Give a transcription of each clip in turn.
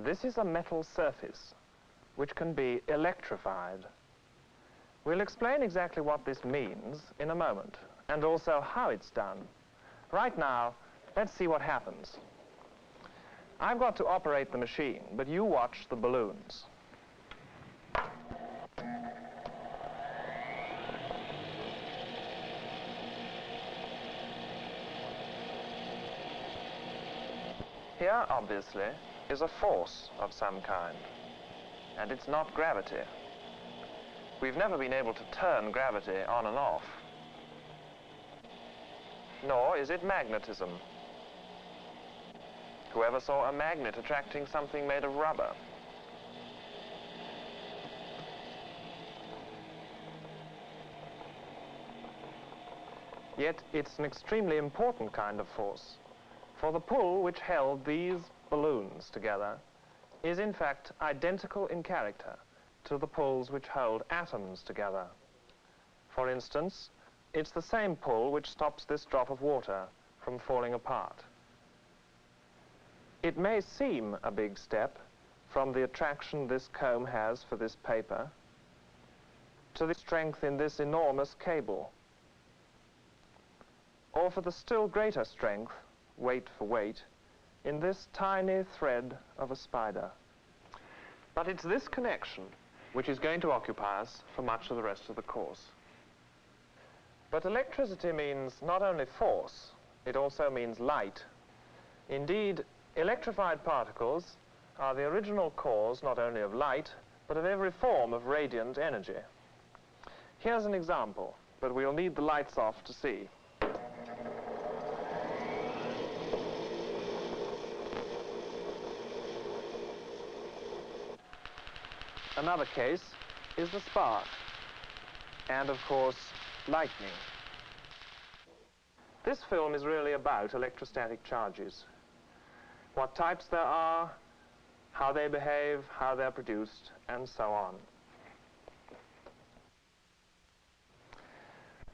This is a metal surface which can be electrified. We'll explain exactly what this means in a moment, and also how it's done. Right now, let's see what happens. I've got to operate the machine, but you watch the balloons. Here, obviously, is a force of some kind, and it's not gravity. We've never been able to turn gravity on and off. Nor is it magnetism. Whoever saw a magnet attracting something made of rubber? Yet it's an extremely important kind of force, for the pull which held these balloons together is in fact identical in character to the pulls which hold atoms together. For instance, it's the same pull which stops this drop of water from falling apart. It may seem a big step from the attraction this comb has for this paper to the strength in this enormous cable, or for the still greater strength, weight for weight, in this tiny thread of a spider. But it's this connection which is going to occupy us for much of the rest of the course. But electricity means not only force, it also means light. Indeed, electrified particles are the original cause not only of light, but of every form of radiant energy. Here's an example, but we'll need the lights off to see. Another case is the spark, and of course, lightning. This film is really about electrostatic charges. What types there are, how they behave, how they're produced, and so on.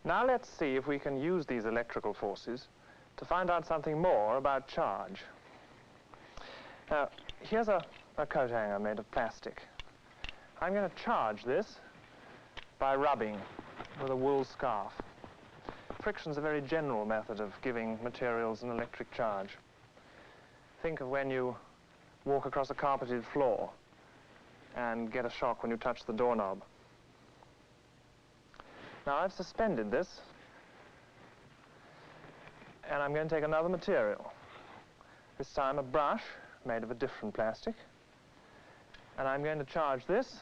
Now let's see if we can use these electrical forces to find out something more about charge. Now, here's a coat hanger made of plastic. I'm going to charge this by rubbing with a wool scarf. Friction's a very general method of giving materials an electric charge. Think of when you walk across a carpeted floor and get a shock when you touch the doorknob. Now I've suspended this, and I'm going to take another material. This time a brush made of a different plastic, and I'm going to charge this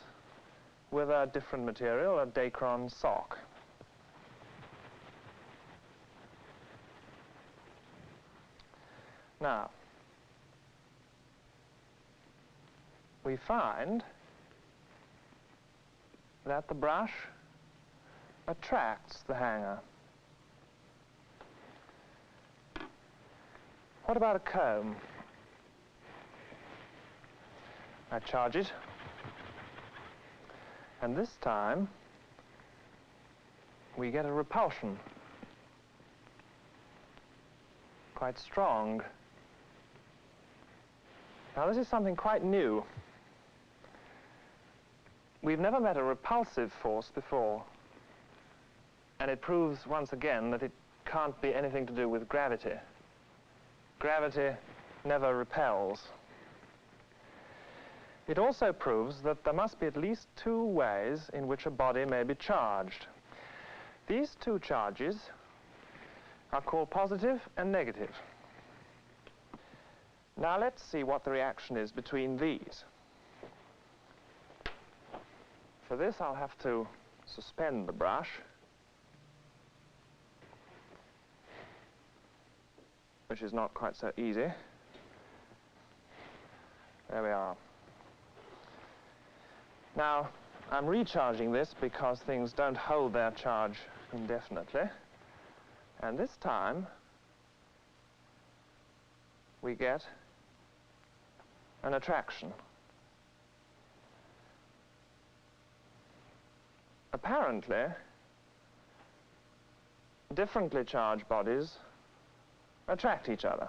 with a different material, a Dacron sock. Now, we find that the brush attracts the hanger. What about a comb? I charge it, and this time we get a repulsion, quite strong. Now this is something quite new. We've never met a repulsive force before, and it proves once again that it can't be anything to do with gravity. Gravity never repels. It also proves that there must be at least two ways in which a body may be charged. These two charges are called positive and negative. Now let's see what the reaction is between these. For this I'll have to suspend the brush, which is not quite so easy. There we are. Now, I'm recharging this because things don't hold their charge indefinitely. And this time, we get an attraction. Apparently, differently charged bodies attract each other.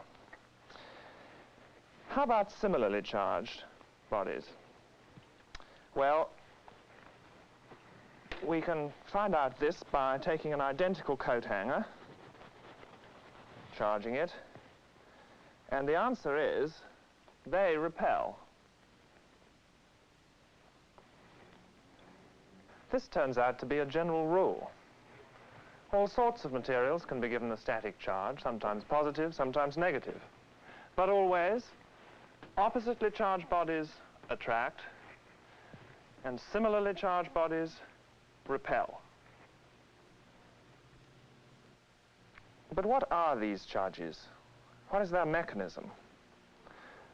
How about similarly charged? bodies? Well, we can find out this by taking an identical coat hanger, charging it, and the answer is they repel. This turns out to be a general rule. All sorts of materials can be given a static charge, sometimes positive, sometimes negative. But always, oppositely charged bodies attract, and similarly charged bodies repel. But what are these charges? What is their mechanism?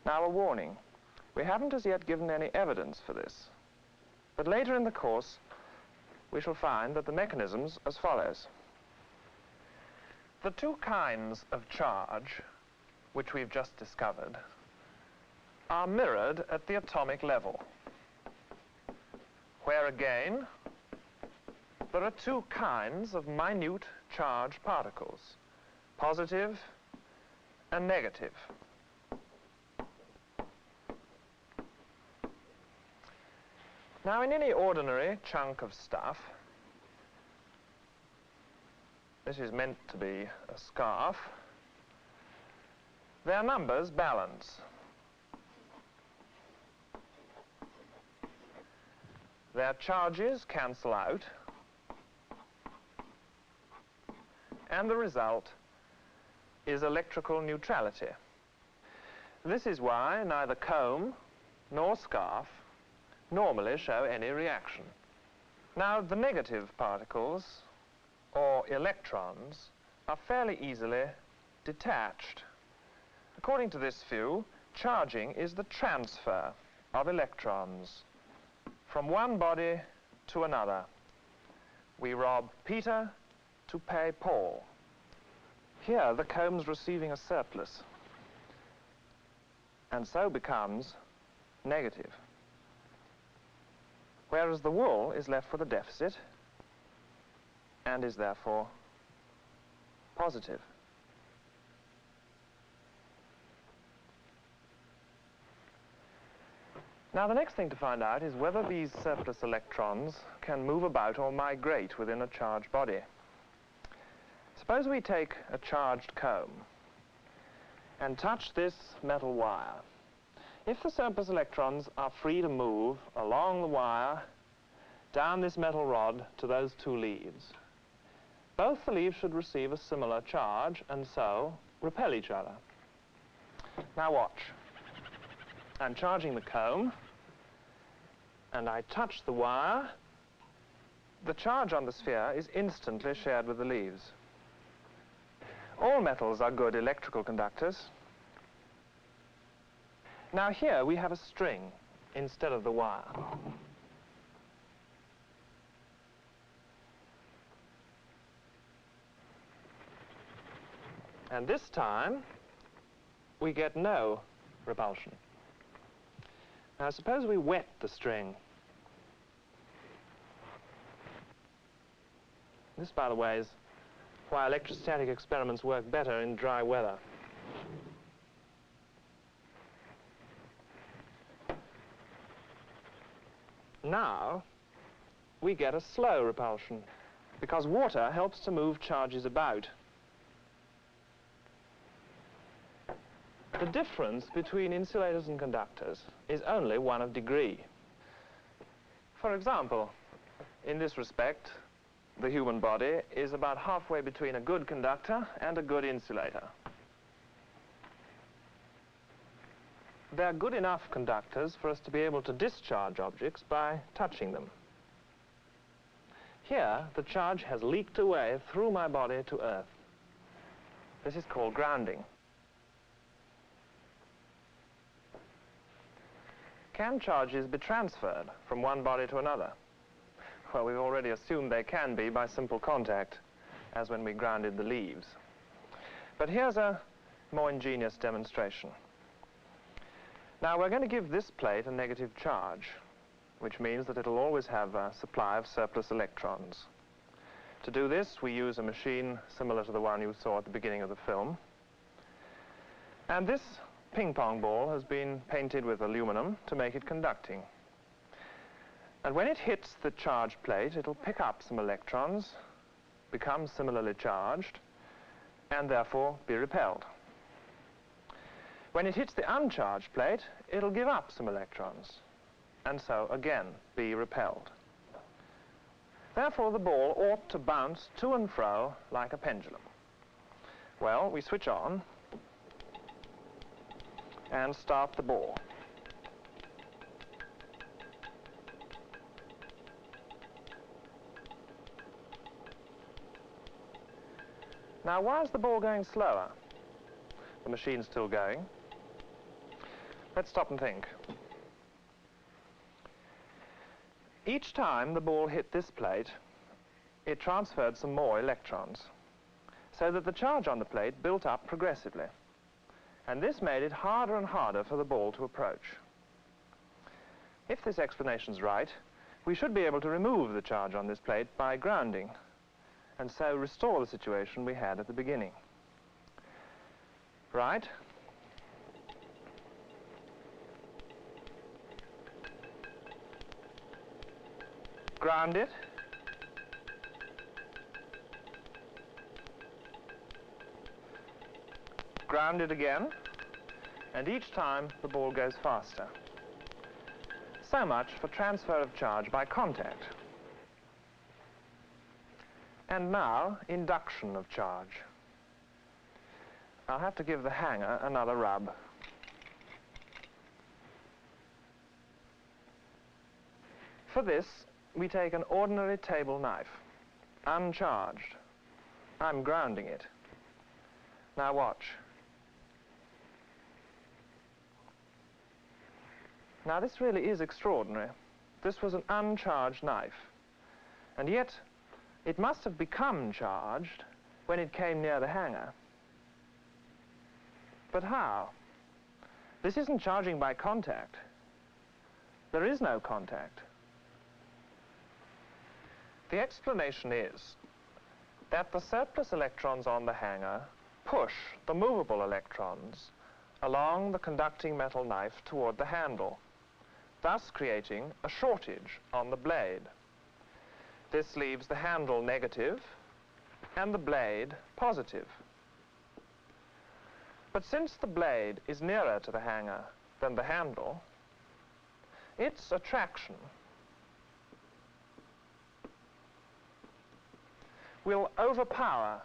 Now, a warning. We haven't as yet given any evidence for this. But later in the course, we shall find that the mechanism's as follows. The two kinds of charge, which we've just discovered, are mirrored at the atomic level, where again, there are two kinds of minute charged particles, positive and negative. Now, in any ordinary chunk of stuff, this is meant to be a scarf, their numbers balance. Their charges cancel out, and the result is electrical neutrality. This is why neither comb nor scarf normally show any reaction. Now, the negative particles, or electrons, are fairly easily detached. According to this view, charging is the transfer of electrons from one body to another. We rob Peter to pay Paul. Here, the comb's receiving a surplus, and so becomes negative, whereas the wool is left with a deficit and is therefore positive. Now, the next thing to find out is whether these surplus electrons can move about or migrate within a charged body. Suppose we take a charged comb and touch this metal wire. If the surplus electrons are free to move along the wire, down this metal rod to those two leaves, both the leaves should receive a similar charge and so repel each other. Now watch. I'm charging the comb, and I touch the wire. The charge on the sphere is instantly shared with the leaves. All metals are good electrical conductors. Now here we have a string instead of the wire. And this time, we get no repulsion. Now suppose we wet the string. This, by the way, is why electrostatic experiments work better in dry weather. Now, we get a slow repulsion, because water helps to move charges about. The difference between insulators and conductors is only one of degree. For example, in this respect, the human body is about halfway between a good conductor and a good insulator. They're good enough conductors for us to be able to discharge objects by touching them. Here, the charge has leaked away through my body to earth. This is called grounding. Can charges be transferred from one body to another? Well, we've already assumed they can be by simple contact, as when we grounded the leaves. But here's a more ingenious demonstration. Now, we're going to give this plate a negative charge, which means that it'll always have a supply of surplus electrons. To do this, we use a machine similar to the one you saw at the beginning of the film. And this ping pong ball has been painted with aluminum to make it conducting. And when it hits the charge plate, it'll pick up some electrons, become similarly charged, and therefore be repelled. When it hits the uncharged plate, it'll give up some electrons, and so again be repelled. Therefore, the ball ought to bounce to and fro like a pendulum. Well, we switch on and start the ball. Now, why is the ball going slower? The machine's still going. Let's stop and think. Each time the ball hit this plate, it transferred some more electrons, so that the charge on the plate built up progressively. And this made it harder and harder for the ball to approach. If this explanation's right, we should be able to remove the charge on this plate by grounding, and so restore the situation we had at the beginning. Right? Ground it. Ground it again, and each time the ball goes faster. So much for transfer of charge by contact. And now, induction of charge. I'll have to give the hanger another rub. For this, we take an ordinary table knife, uncharged. I'm grounding it. Now watch. Now this really is extraordinary. This was an uncharged knife, and yet it must have become charged when it came near the hanger. But how? This isn't charging by contact. There is no contact. The explanation is that the surplus electrons on the hanger push the movable electrons along the conducting metal knife toward the handle, thus creating a shortage on the blade. This leaves the handle negative and the blade positive. But since the blade is nearer to the hanger than the handle, its attraction will overpower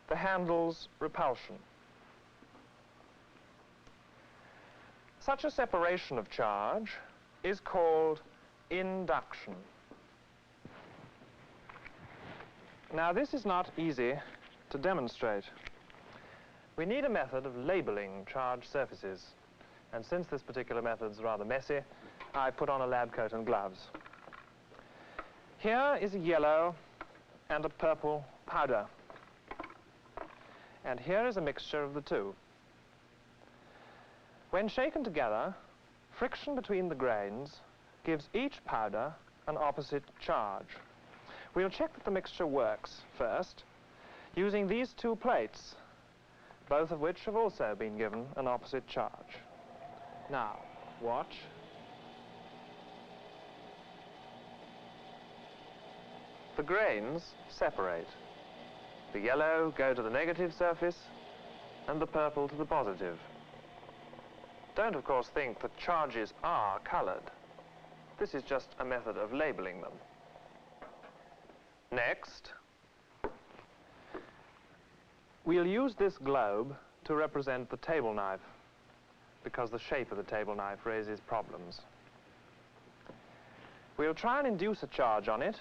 the handle's repulsion. Such a separation of charge is called induction. Now, this is not easy to demonstrate. We need a method of labeling charged surfaces, and since this particular method's rather messy, I put on a lab coat and gloves. Here is a yellow and a purple powder, and here is a mixture of the two. When shaken together, friction between the grains gives each powder an opposite charge. We'll check that the mixture works first using these two plates, both of which have also been given an opposite charge. Now, watch. The grains separate. The yellow go to the negative surface and the purple to the positive. Don't, of course, think that charges are colored. This is just a method of labeling them. Next, we'll use this globe to represent the table knife, because the shape of the table knife raises problems. We'll try and induce a charge on it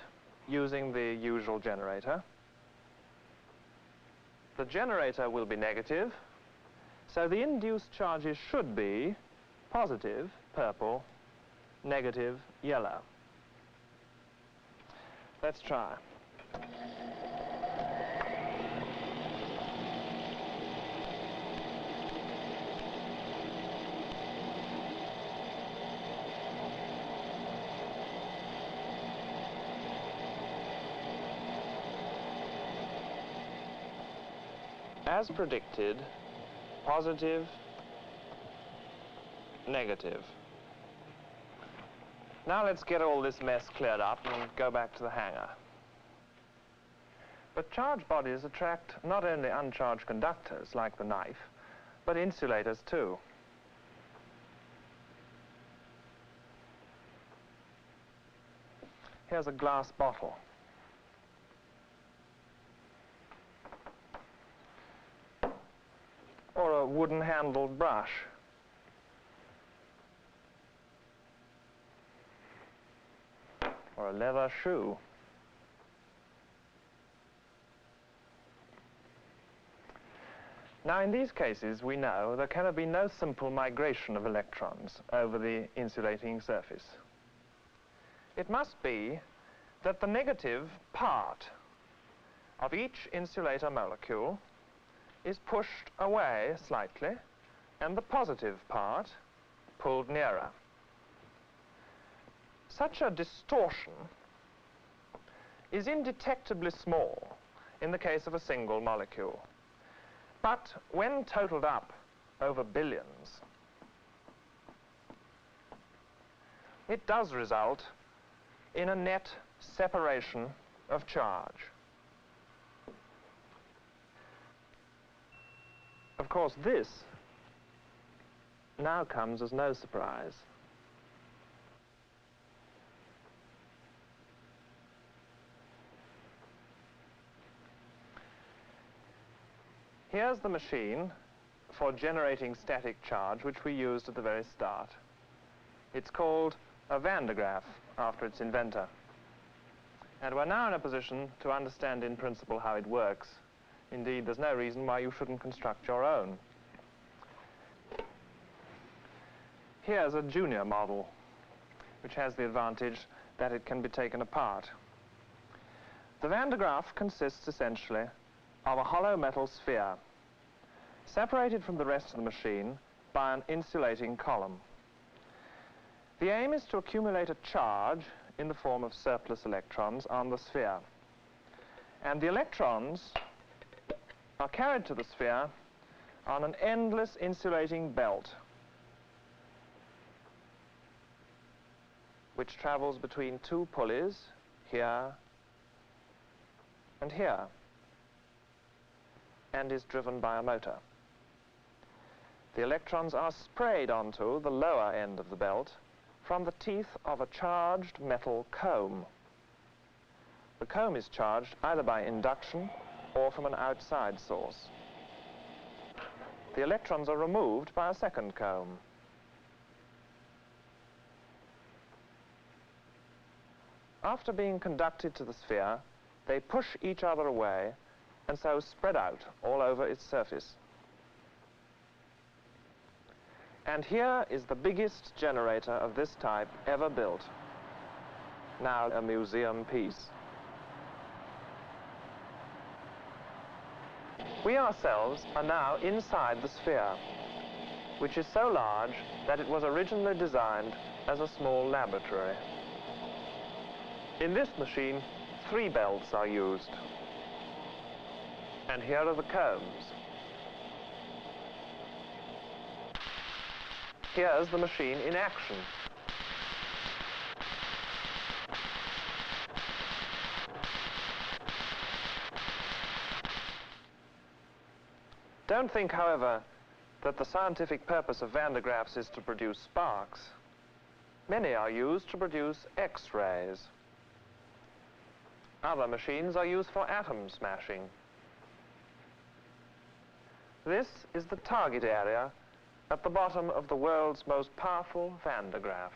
using the usual generator. The generator will be negative, so the induced charges should be positive, purple, negative, yellow. Let's try. As predicted, positive, negative. Now let's get all this mess cleared up and go back to the hangar. But charged bodies attract not only uncharged conductors, like the knife, but insulators too. Here's a glass bottle. Or a wooden-handled brush. Or a leather shoe. Now, in these cases, we know there cannot be no simple migration of electrons over the insulating surface. It must be that the negative part of each insulator molecule is pushed away slightly, and the positive part pulled nearer. Such a distortion is indetectably small in the case of a single molecule. But when totaled up over billions, it does result in a net separation of charge. Of course, this now comes as no surprise. Here's the machine for generating static charge, which we used at the very start. It's called a Van de Graaff, after its inventor. And we're now in a position to understand in principle how it works. Indeed, there's no reason why you shouldn't construct your own. Here's a junior model, which has the advantage that it can be taken apart. The Van de Graaff consists essentially of a hollow metal sphere, separated from the rest of the machine by an insulating column. The aim is to accumulate a charge in the form of surplus electrons on the sphere. And the electrons are carried to the sphere on an endless insulating belt, which travels between two pulleys, here and here, and is driven by a motor. The electrons are sprayed onto the lower end of the belt from the teeth of a charged metal comb. The comb is charged either by induction or from an outside source. The electrons are removed by a second comb. After being conducted to the sphere, they push each other away and so spread out all over its surface. And here is the biggest generator of this type ever built, now a museum piece. We ourselves are now inside the sphere, which is so large that it was originally designed as a small laboratory. In this machine, 3 belts are used. And here are the combs. Here's the machine in action. Don't think, however, that the scientific purpose of Van de Graaffs is to produce sparks. Many are used to produce X-rays. Other machines are used for atom smashing. This is the target area at the bottom of the world's most powerful Van de Graaff.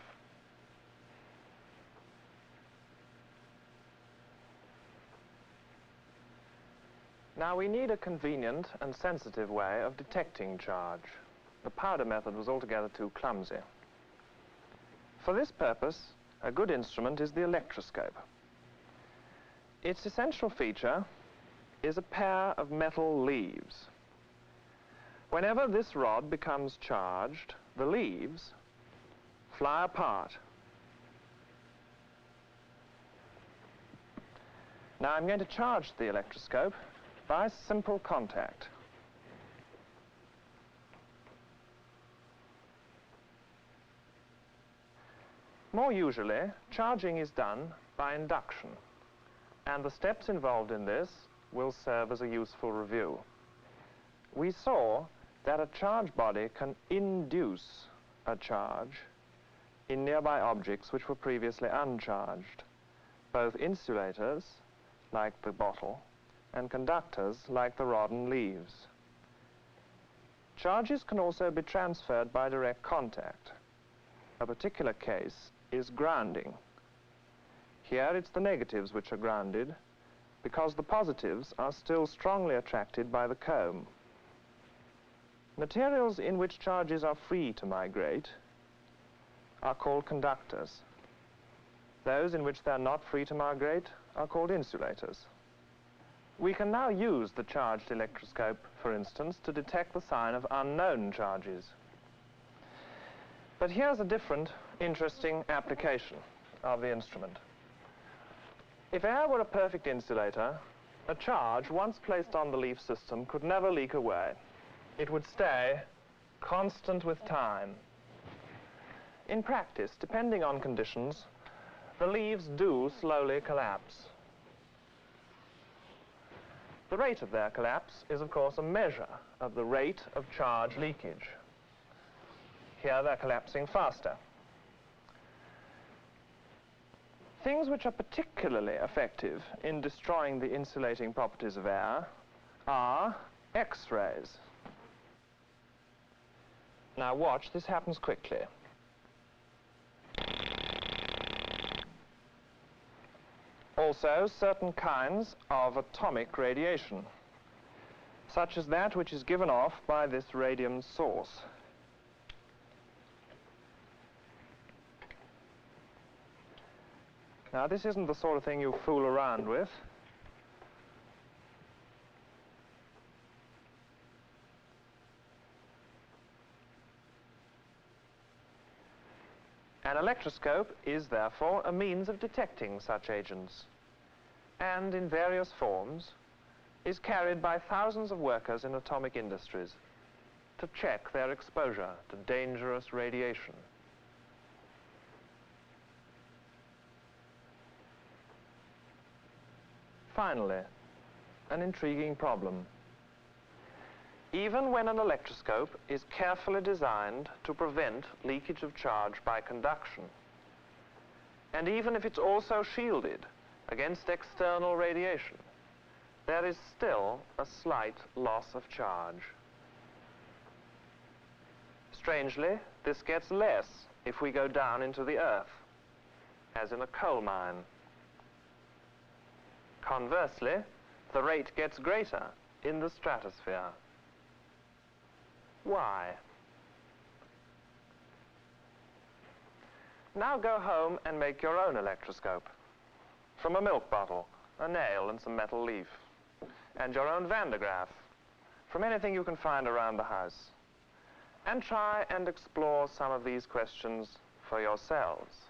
Now we need a convenient and sensitive way of detecting charge. The powder method was altogether too clumsy. For this purpose, a good instrument is the electroscope. Its essential feature is a pair of metal leaves. Whenever this rod becomes charged, the leaves fly apart. Now I'm going to charge the electroscope by simple contact. More usually, charging is done by induction, and the steps involved in this will serve as a useful review. We saw that a charge body can induce a charge in nearby objects which were previously uncharged, both insulators, like the bottle, and conductors, like the rod and leaves. Charges can also be transferred by direct contact. A particular case is grounding. Here it's the negatives which are grounded, because the positives are still strongly attracted by the comb. Materials in which charges are free to migrate are called conductors. Those in which they are not free to migrate are called insulators. We can now use the charged electroscope, for instance, to detect the sign of unknown charges. But here's a different, interesting application of the instrument. If air were a perfect insulator, a charge, once placed on the leaf system, could never leak away. It would stay constant with time. In practice, depending on conditions, the leaves do slowly collapse. The rate of their collapse is, of course, a measure of the rate of charge leakage. Here they're collapsing faster. Things which are particularly effective in destroying the insulating properties of air are X-rays. Now watch, this happens quickly. Also, certain kinds of atomic radiation, such as that which is given off by this radium source. Now, this isn't the sort of thing you fool around with. An electroscope is, therefore, a means of detecting such agents, and in various forms is carried by thousands of workers in atomic industries to check their exposure to dangerous radiation. Finally, an intriguing problem. Even when an electroscope is carefully designed to prevent leakage of charge by conduction, and even if it's also shielded against external radiation, there is still a slight loss of charge. Strangely, this gets less if we go down into the earth, as in a coal mine. Conversely, the rate gets greater in the stratosphere. Why? Now go home and make your own electroscope. From a milk bottle, a nail and some metal leaf. And your own Van de Graaff, from anything you can find around the house. And try and explore some of these questions for yourselves.